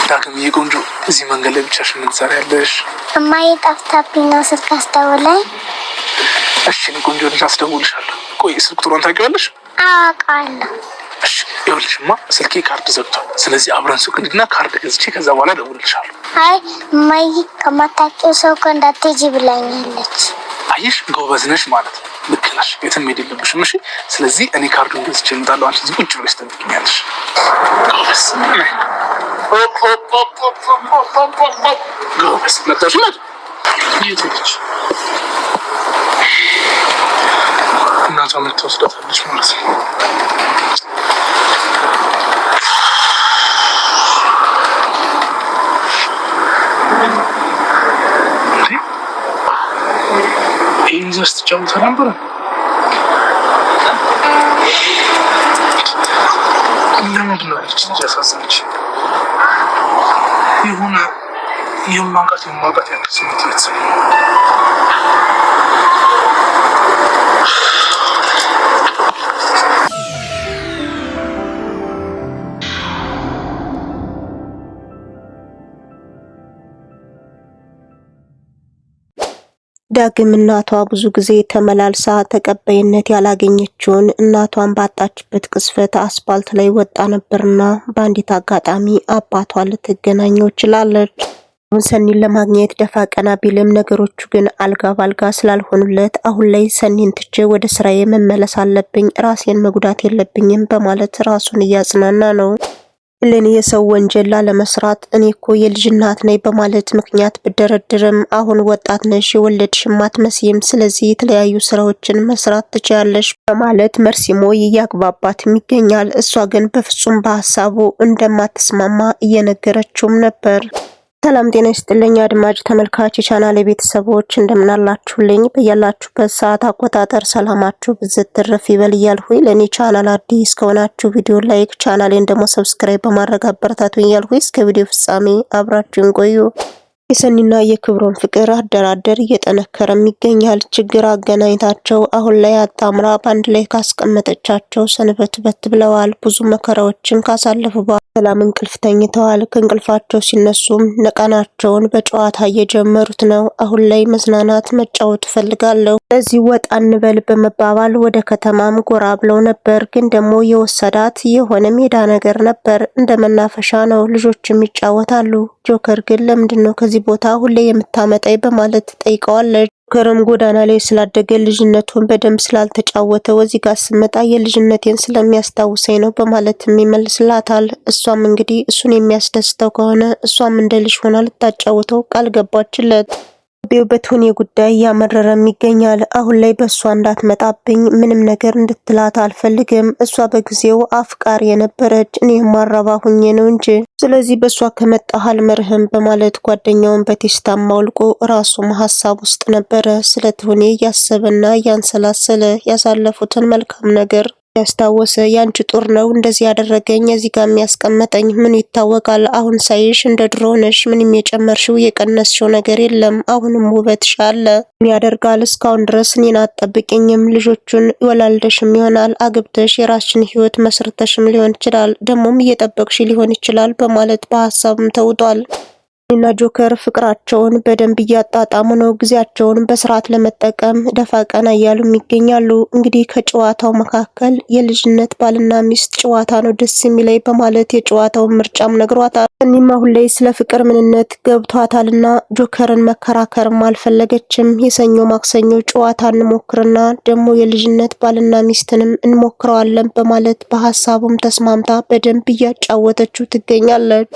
ዳግም ይቆንጆ እዚህ መንገድ ላይ ብቻሽን ምን ትሰሪያለሽ? እማዬ ጠፍታብኝ ነው ስልክ አስደውለኝ። እሺ እኔ ቆንጆ ልጅ አስደውልሻለሁ። ቆይ ስልክ ቁጥሩን ታውቂዋለሽ? አውቃለሁ። እሺ ይኸውልሽማ ስልኬ ካርድ ዘግቷል። ስለዚህ አብረን ሱቅ እንሂድና ካርድ ገዝቼ ከዛ በኋላ እደውልልሻለሁ። አይ እማዬ ከማታውቂው ሰው ጋር እንዳትሄጂ ብላኛለች። አየሽ ጎበዝ ነሽ ማለት ነው። ልክ ነሽ። የትም መሄድ የለብሽም። እሺ ስለዚህ እኔ ካርዱን ገዝቼ እመጣለሁ። አንቺ እዚህ ቁጭ ብለሽ ትጠብቂኛለሽ። ጎበዝ ጎበዝ መጣሽ ማለት የት ሄደች? እናቷ የምትወስዳታለች ማለት ነው። ይህን ይዘህ ስትጫወት ነበረ? ለምንድን ነው ያለች ልጅ ያሳዘነች? የሆነ የማውቃት ያለ ስሜት እየተሰማኝ ዳግም እናቷ ብዙ ጊዜ ተመላልሳ ተቀባይነት ያላገኘችውን እናቷን ባጣችበት ቅስፈት አስፓልት ላይ ወጣ ነበርና በአንዲት አጋጣሚ አባቷ ልትገናኘው ችላለች። ሰኒን ለማግኘት ደፋ ቀና ቢልም ነገሮቹ ግን አልጋ ባልጋ ስላልሆኑለት አሁን ላይ ሰኒን ትቼ ወደ ስራዬ መመለስ አለብኝ፣ ራሴን መጉዳት የለብኝም በማለት ራሱን እያጽናና ነው። ለኔ የሰው ወንጀል ላለመስራት እኔ እኮ የልጅ እናት ነኝ በማለት ምክንያት ብደረድርም አሁን ወጣት ነሽ፣ የወለድሽም አትመስይም፣ ስለዚህ የተለያዩ ስራዎችን መስራት ትችያለሽ በማለት መርሲሞ እያግባባትም ይገኛል። እሷ ግን በፍጹም በሀሳቡ እንደማትስማማ እየነገረችውም ነበር። ሰላም ጤና ይስጥልኝ አድማጭ ተመልካች የቻናሌ ቤተሰቦች እንደምናላችሁልኝ በያላችሁበት ሰዓት አቆጣጠር ሰላማችሁ ብዝት ትርፍ ይበል እያልኩኝ ለኔ ቻናል አዲስ ከሆናችሁ ቪዲዮ ላይክ ቻናሌን ደግሞ ሰብስክራይብ በማድረግ አበረታቱኝ እያልኩኝ እስከ ቪዲዮ ፍጻሜ አብራችሁን ቆዩ። የሰኒና የክብሮም ፍቅር አደራደር እየጠነከረም ይገኛል። ችግር አገናኝታቸው አሁን ላይ አጣምራ ባንድ ላይ ካስቀመጠቻቸው ሰንበትበት ብለዋል። ብዙ መከራዎችን ካሳለፉ ሰላም እንቅልፍ ተኝተዋል። ከእንቅልፋቸው ሲነሱም ነቃናቸውን በጨዋታ እየጀመሩት ነው። አሁን ላይ መዝናናት መጫወት ፈልጋለሁ፣ ለዚህ ወጣ እንበል በመባባል ወደ ከተማም ጎራ ብለው ነበር። ግን ደግሞ የወሰዳት የሆነ ሜዳ ነገር ነበር፣ እንደ መናፈሻ ነው፣ ልጆችም ይጫወታሉ። ጆከር ግን ለምንድነው ከዚህ ቦታ ሁሌ የምታመጣይ በማለት ጠይቀዋለች። ጆከርም ጎዳና ላይ ስላደገ ልጅነቱን በደንብ ስላልተጫወተ ወዚህ ጋር ስመጣ የልጅነቴን ስለሚያስታውሰኝ ነው በማለት ይመልስላታል። እሷም እንግዲህ እሱን የሚያስደስተው ከሆነ እሷም እንደ ልጅ ሆና ልታጫውተው ቃል ገባችለት። በቱኒ ጉዳይ ያመረረም ይገኛል። አሁን ላይ በእሷ እንዳትመጣብኝ ምንም ነገር እንድትላት አልፈልግም። እሷ በጊዜው አፍቃሪ የነበረች እኔ ማራባ ሁኜ ነው እንጂ ስለዚህ በእሷ ከመጣህ አልመርህም በማለት ጓደኛውን በቴስታ ማውልቆ ራሱም ሀሳብ ውስጥ ነበረ። ስለ ቱኒ ያሰበና ያንሰላሰለ ያሳለፉትን መልካም ነገር ያስታወሰ ያንቺ ጦር ነው እንደዚህ ያደረገኝ እዚህ ጋር የሚያስቀመጠኝ ምን ይታወቃል? አሁን ሳይሽ እንደ ድሮ ነሽ፣ ምንም የጨመርሽው የቀነስሽው ነገር የለም፣ አሁንም ውበትሽ አለ። ምን ያደርጋል እስካሁን ድረስ እኔን አትጠብቂኝም፣ ልጆቹን ወላልደሽም ይሆናል፣ አግብተሽ የራስሽን ህይወት መስርተሽም ሊሆን ይችላል፣ ደሞም እየጠበቅሽ ሊሆን ይችላል በማለት በሀሳብም ተውጧል። እና ጆከር ፍቅራቸውን በደንብ እያጣጣሙ ነው። ጊዜያቸውን በስርዓት ለመጠቀም ደፋ ቀና እያሉም ይገኛሉ። እንግዲህ ከጨዋታው መካከል የልጅነት ባልና ሚስት ጨዋታ ነው ደስ የሚለኝ በማለት የጨዋታውን ምርጫም ነግሯታል። እኒም አሁን ላይ ስለ ፍቅር ምንነት ገብቷታልና ጆከርን መከራከርም አልፈለገችም። የሰኞ ማክሰኞ ጨዋታ እንሞክርና ደግሞ የልጅነት ባልና ሚስትንም እንሞክረዋለን በማለት በሀሳቡም ተስማምታ በደንብ እያጫወተችው ትገኛለች።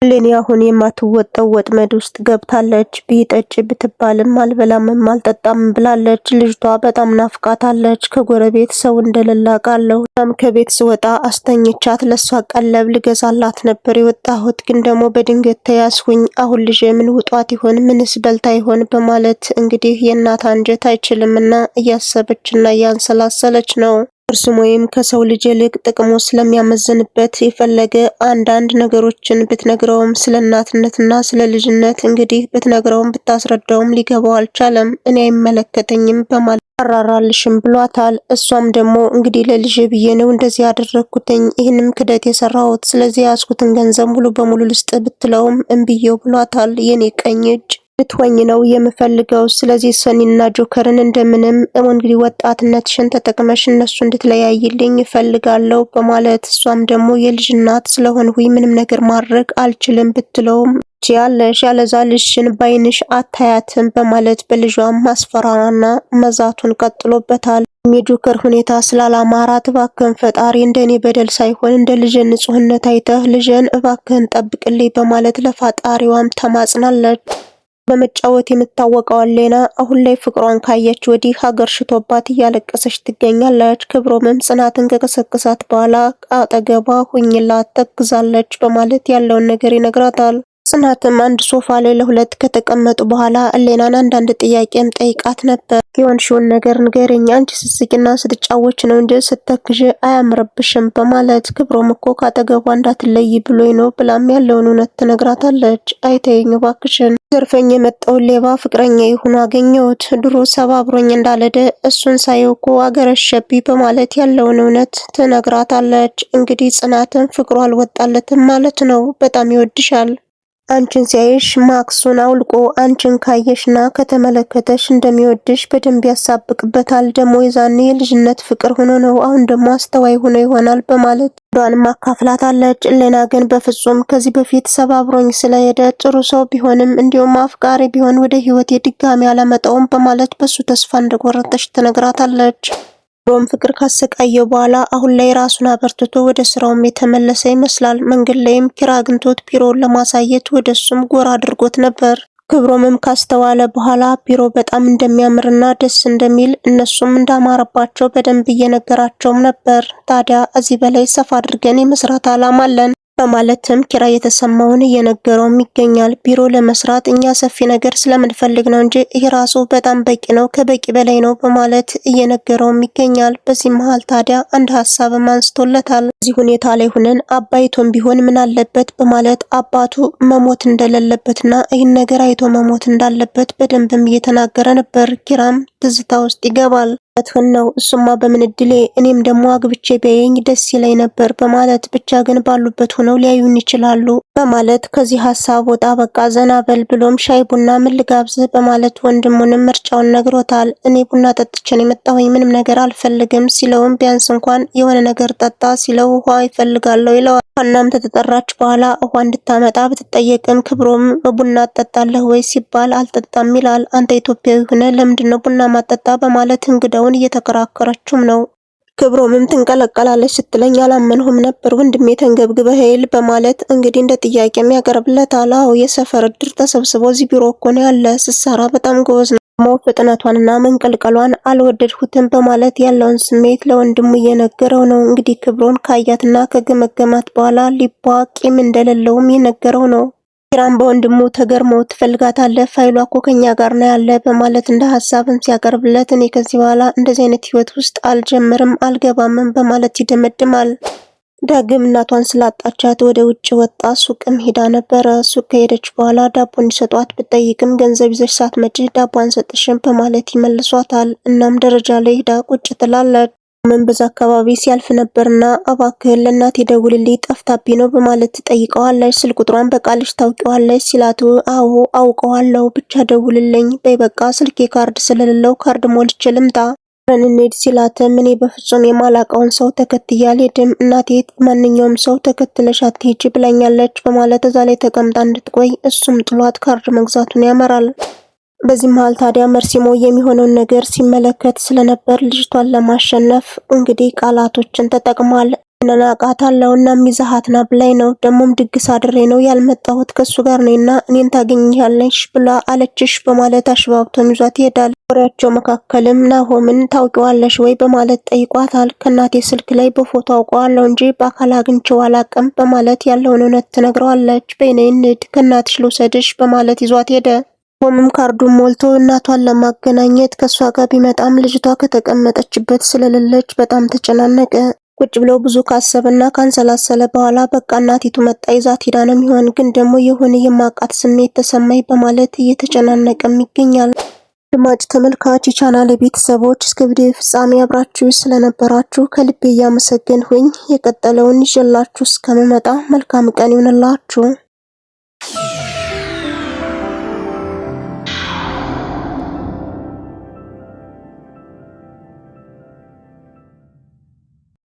ሌኒ አሁን የማትወጣው ወጥመድ ውስጥ ገብታለች። ቢጠጭ ብትባልም አልበላምም አልጠጣም ብላለች። ልጅቷ በጣም ናፍቃታለች። ከጎረቤት ሰው እንደለላቃለው ከቤት ስወጣ አስተኝቻት ለሷ ቀለብ ልገዛላት ነበር የወጣሁት፣ ግን ደግሞ በድንገት ተያዝኩኝ። አሁን ልጄ ምን ውጧት ይሆን ምንስ በልታ ይሆን በማለት እንግዲህ የእናት አንጀት አይችልምና እያሰበችና እያንሰላሰለች ነው። እርሱም ወይም ከሰው ልጅ ይልቅ ጥቅሙ ስለሚያመዝንበት የፈለገ አንዳንድ ነገሮችን ብትነግረውም ስለ እናትነትና ስለ ልጅነት እንግዲህ ብትነግረውም ብታስረዳውም ሊገባው አልቻለም። እኔ አይመለከተኝም በማለት አራራልሽም ብሏታል። እሷም ደግሞ እንግዲህ ለልጄ ብዬ ነው እንደዚህ ያደረኩትኝ ይህንም ክደት የሰራሁት ስለዚህ ያስኩትን ገንዘብ ሙሉ በሙሉ ልስጥ ብትለውም እምብየው ብሏታል። የኔ ቀኝ እጅ ልትወኝ ነው የምፈልገው። ስለዚህ ሰኒና ጆከርን እንደምንም እንግዲህ ወጣትነትሽን ተጠቅመሽ እነሱ እንድትለያይልኝ እፈልጋለሁ በማለት እሷም ደግሞ የልጅ እናት ስለሆንሁኝ ምንም ነገር ማድረግ አልችልም ብትለውም ያለሽ ያለዛ ልጅሽን ባይንሽ አታያትም በማለት በልጇም ማስፈራራና መዛቱን ቀጥሎበታል። የጆከር ሁኔታ ስላላማራት እባክህን ፈጣሪ እንደኔ በደል ሳይሆን እንደ ልጅ ንጹህነት አይተህ ልጅን እባክህን ጠብቅልኝ በማለት ለፈጣሪዋም ተማጽናለች። በመጫወት የምታወቀው ሌና አሁን ላይ ፍቅሯን ካየች ወዲህ ሀገር ሽቶባት እያለቀሰች ትገኛለች። ክብሮምም ጽናትን ከቀሰቀሳት በኋላ አጠገቧ ሁኝላት ተግዛለች በማለት ያለውን ነገር ይነግራታል። ጽናትም አንድ ሶፋ ላይ ለሁለት ከተቀመጡ በኋላ ሌናን አንዳንድ ጥያቄም ጠይቃት ነበር። የሆንሽውን ነገር ንገረኝ፣ አንቺ ስትስቂና ስትጫወች ነው እንጂ ስተክዥ አያምርብሽም በማለት ክብሮም እኮ ካጠገቧ እንዳትለይ ብሎኝ ነው ብላም ያለውን እውነት ትነግራታለች። አይተይኝ እባክሽን ዘርፈኝ የመጣውን ሌባ ፍቅረኛ ይሁን አገኘሁት ድሮ ሰባብሮኝ እንዳለደ እሱን ሳየው እኮ አገረሸብኝ በማለት ያለውን እውነት ትነግራታለች። እንግዲህ ጽናትን ፍቅሩ አልወጣለትም ማለት ነው። በጣም ይወድሻል። አንቺን ሲያይሽ ማክሱን አውልቆ አንቺን ካየሽና ከተመለከተሽ እንደሚወድሽ በደንብ ያሳብቅበታል። ደግሞ የዛኔ የልጅነት ፍቅር ሆኖ ነው፣ አሁን ደግሞ አስተዋይ ሆኖ ይሆናል በማለት ዷንም አካፍላታለች። ሌና ግን በፍጹም ከዚህ በፊት ሰባብሮኝ ስለሄደ ጥሩ ሰው ቢሆንም እንዲሁም አፍቃሪ ቢሆን ወደ ህይወቴ ድጋሚ አላመጣውም በማለት በሱ ተስፋ እንደቆረጠች ትነግራታለች። ክብሮም ፍቅር ካሰቃየው በኋላ አሁን ላይ ራሱን አበርትቶ ወደ ስራውም የተመለሰ ይመስላል። መንገድ ላይም ኪራ አግኝቶት ቢሮውን ለማሳየት ወደሱም ጎራ አድርጎት ነበር። ክብሮምም ካስተዋለ በኋላ ቢሮ በጣም እንደሚያምርና ደስ እንደሚል እነሱም እንዳማረባቸው በደንብ እየነገራቸውም ነበር። ታዲያ እዚህ በላይ ሰፋ አድርገን የመስራት አላማ አለን በማለትም ኪራ የተሰማውን እየነገረውም ይገኛል። ቢሮ ለመስራት እኛ ሰፊ ነገር ስለምንፈልግ ነው እንጂ ይህ ራሱ በጣም በቂ ነው፣ ከበቂ በላይ ነው በማለት እየነገረውም ይገኛል። በዚህ መሃል ታዲያ አንድ ሀሳብም አንስቶለታል። እዚህ ሁኔታ ላይ ሆነን አባይቶም ቢሆን ምን አለበት በማለት አባቱ መሞት እንደሌለበትና ይህን ነገር አይቶ መሞት እንዳለበት በደንብም እየተናገረ ነበር። ኪራም ትዝታ ውስጥ ይገባል። እትሆን ነው እሱማ በምን እድሌ እኔም ደግሞ አግብቼ ቢያየኝ ደስ ይለኝ ነበር በማለት ብቻ ግን ባሉበት ሆነው ሊያዩን ይችላሉ በማለት ከዚህ ሀሳብ ወጣ በቃ ዘና በል ብሎም ሻይ ቡና ምን ልጋብዝ በማለት ወንድሙንም ምርጫውን ነግሮታል። እኔ ቡና ጠጥቼን የመጣሁኝ ምንም ነገር አልፈልግም ሲለውም ቢያንስ እንኳን የሆነ ነገር ጠጣ ሲለው ውሃ ይፈልጋለሁ ይለዋል። ሀናም ተጠራች በኋላ ውሃ እንድታመጣ ብትጠየቅም ክብሮም ቡና ትጠጣለህ ወይ ሲባል አልጠጣም ይላል። አንተ ኢትዮጵያዊ ሆነ ለምንድነው ቡና ማጠጣ በማለት እንግዳውን እየተከራከረችም ነው። ክብሮምም ትንቀለቀላለች ስትለኝ አላመንሁም ነበር ወንድሜ ተንገብግበህ ሄል በማለት እንግዲህ እንደ ጥያቄም ያቀርብለታል። አዎ የሰፈር እድር ተሰብስቦ እዚህ ቢሮ እኮ ነው ያለ ስትሰራ በጣም ጎበዝ ነው፣ ፍጥነቷንና መንቀልቀሏን አልወደድሁትም በማለት ያለውን ስሜት ለወንድሙ እየነገረው ነው። እንግዲህ ክብሮን ካያትና ከገመገማት በኋላ ሊቧ ቂም እንደሌለውም የነገረው ነው። ኪራም በወንድሙ ተገርሞ ትፈልጋታለህ ፋይሏ እኮ ከኛ ጋር ነው ያለ በማለት እንደ ሀሳብም ሲያቀርብለት እኔ ከዚህ በኋላ እንደዚህ አይነት ህይወት ውስጥ አልጀምርም አልገባምም በማለት ይደመድማል። ዳግም እናቷን ስላጣቻት ወደ ውጭ ወጣ። ሱቅም ሄዳ ነበረ። ሱቅ ከሄደች በኋላ ዳቦ እንዲሰጧት ብትጠይቅም ገንዘብ ይዘሽ ሳትመጪ ዳቦ አንሰጥሽም በማለት ይመልሷታል። እናም ደረጃ ላይ ሄዳ ቁጭ ትላለች። ምን በዛ አካባቢ ሲያልፍ ነበርና እባክህን ለእናቴ ደውልልኝ ጠፍታብኝ ነው በማለት ትጠይቀዋለች። ስልክ ቁጥሯን በቃልሽ ታውቂዋለች ሲላት አዎ አውቀዋለሁ ብቻ ደውልልኝ በይ በቃ ስልኬ ካርድ ስለሌለው ካርድ ሞልቼ ልምጣ እንሂድ ሲላትም እኔ በፍጹም የማላቀውን ሰው ተከትዬ አልሄድም እናቴ ማንኛውም ሰው ተከትለሽ አትሄጂ ብላኛለች በማለት እዛ ላይ ተቀምጣ እንድትቆይ እሱም ጥሏት ካርድ መግዛቱን ያመራል። በዚህ መሃል ታዲያ መርሲሞ የሚሆነውን ነገር ሲመለከት ስለነበር ልጅቷን ለማሸነፍ እንግዲህ ቃላቶችን ተጠቅሟል። እናቃታለሁ እና ሚዛሃትና ብላይ ነው ደሞም ድግስ አድሬ ነው ያልመጣሁት ከሱ ጋር ነውና እኔን ታገኝኛለሽ ብላ አለችሽ በማለት አሽባብቶን ይዟት ይሄዳል። ወሬያቸው መካከልም ናሆምን ታውቂዋለሽ ወይ በማለት ጠይቋታል። ከናቴ ስልክ ላይ በፎቶ አውቀዋለሁ እንጂ በአካል አግኝቼው አላቅም በማለት ያለውን እውነት ትነግረዋለች። በይነይ እንሂድ ከናትሽ ልውሰድሽ በማለት ይዟት ሄደ። ሆምም ካርዱን ሞልቶ እናቷን ለማገናኘት ከሷ ጋር ቢመጣም ልጅቷ ከተቀመጠችበት ስለሌለች በጣም ተጨናነቀ። ቁጭ ብለው ብዙ ካሰበና ካንሰላሰለ በኋላ በቃ እናቲቱ መጣ ይዛት ሄዳ ነው የሚሆን ግን ደግሞ የሆነ የማቃት ስሜት ተሰማኝ በማለት እየተጨናነቀም ይገኛል። አድማጭ ተመልካች የቻናሌ ቤተሰቦች እስከ ቪዲዮ ፍጻሜ አብራችሁ ስለነበራችሁ ከልቤ እያመሰገንኩኝ የቀጠለውን ይዤላችሁ እስከምመጣ መልካም ቀን ይሁንላችሁ።